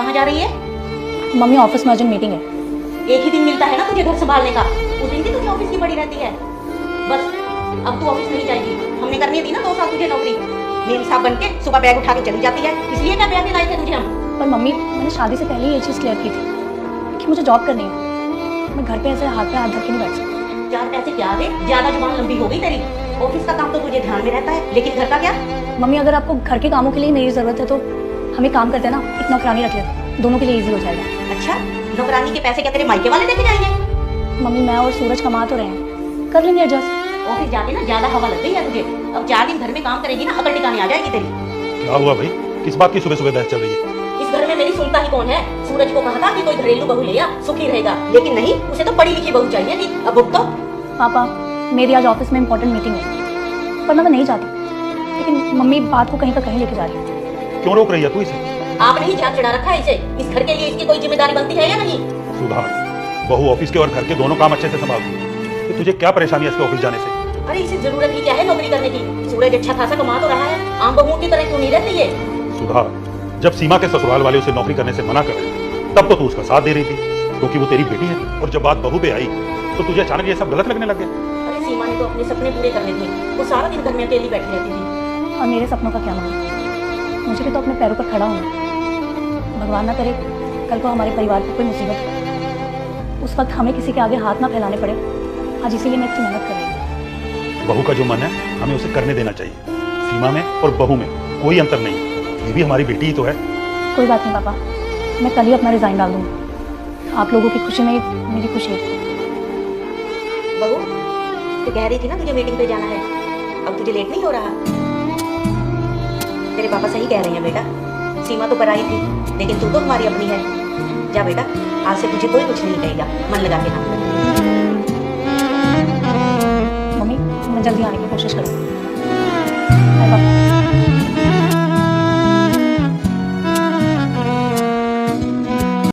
कहाँ जा रही है? मम्मी ऑफिस में अर्जेंट मीटिंग है। एक ही दिन मिलता है ना तुझे घर संभालने का, उस दिन भी तुझे ऑफिस की पड़ी रहती है। बस अब तू ऑफिस नहीं जाएगी, हमने करने दी ना 2 साल तुझे नौकरी। मेम साहब बन के सुबह बैग उठा के चली जाती है, इसलिए क्या ब्याह दिलाए थे तुझे हम। पर मम्मी मैंने शादी से पहले ही ये चीज़ क्लियर की थी कि मुझे जॉब करनी है। मैं घर पे ऐसे हाथ पे हाथ धर के नहीं बैठ सकती। 4 पैसे क्या रे, ज्यादा जुबान लंबी हो गई तेरी। ऑफिस का काम तो तुझे ध्यान में रहता है, लेकिन घर का क्या? मम्मी अगर आपको घर के कामों के लिए मेरी ज़रूरत है तो हम एक काम करते हैं ना, एक नौकरानी रख लेते, दोनों के लिए ईजी हो जाएगा। अच्छा, नौकरानी के पैसे क्या तेरे मायके वाले देके जाएंगे? मम्मी मैं और सूरज कमा तो रहे हैं, कर लेंगे एडजस्ट। ऑफिस जाके ना ज्यादा हवा लग गई है तुझे। अब 4 दिन घर में काम करेगी ना, अकल टिकाने आ जाएगी तेरी। क्या हुआ भाई, किस बात की सुबह सुबह बहस चल रही है? इस घर में मेरी सुनता ही कौन है? सूरज को कहा था कि कोई घरेलू बहू ले आ, सुखी रहेगा, लेकिन नहीं, उसे तो पढ़ी लिखी बहू चाहिए थी। अब भुगतो। पापा मेरी आज ऑफिस में इंपॉर्टेंट मीटिंग है, पर मैं नहीं चाहती, लेकिन मम्मी बात को कहीं का कहीं लेके जा रही है। क्यों रोक रही है तू इसे? आपने ही जान चढ़ा रखा है इसे। इस घर के लिए इसकी कोई जिम्मेदारी बनती है या नहीं? सुधा, बहू ऑफिस के और घर के दोनों काम अच्छे से संभालती है, तो तुझे क्या परेशानी है इसके ऑफिस जाने से? अरे इसे जरूरत ही क्या है नौकरी करने की? सूरज अच्छा खासा कमा तो रहा है, आम बहुओं की तरह क्यों नहीं रहती है? सुधा, जब सीमा के ससुराल वाले उसे नौकरी करने से मना कर रहे थे, तब तो तू उसका साथ दे रही थी, क्योंकि वो तेरी बेटी है। और जब बात बहू पे आई तो तुझे अचानक ये सब गलत लगने लग गया। अरे सीमा ने तो अपने सपने पूरे करने थे, वो सारा दिन घर में अकेली बैठी रहती थी। और मेरे सपनों का क्या मतलब? मुझे भी तो अपने पैरों पर खड़ा होना है। भगवान ना करे कल को हमारे परिवार को कोई मुसीबत हो, उस वक्त हमें किसी के आगे हाथ ना फैलाने पड़े। आज इसीलिए मैं इतनी मेहनत कर रही हूँ। बहू का जो मन है हमें उसे करने देना चाहिए। सीमा में और बहू में कोई अंतर नहीं, ये भी हमारी बेटी ही तो है। कोई बात नहीं पापा, मैं कल ही अपना रिजाइन डाल दूँगी। आप लोगों की खुशी में मेरी खुशी है। बहू, तू कह रही थी ना तुझे मीटिंग पे जाना है, अब तुझे लेट नहीं हो रहा? तेरे पापा सही कह रहे हैं बेटा, सीमा तो पराई थी, लेकिन तू तो हमारी अपनी है। जा बेटा, आज से तुझे कोई कुछ नहीं कहेगा, मन लगा के काम कर। मम्मी मैं जल्दी आने की कोशिश करूँगी। बाय पापा।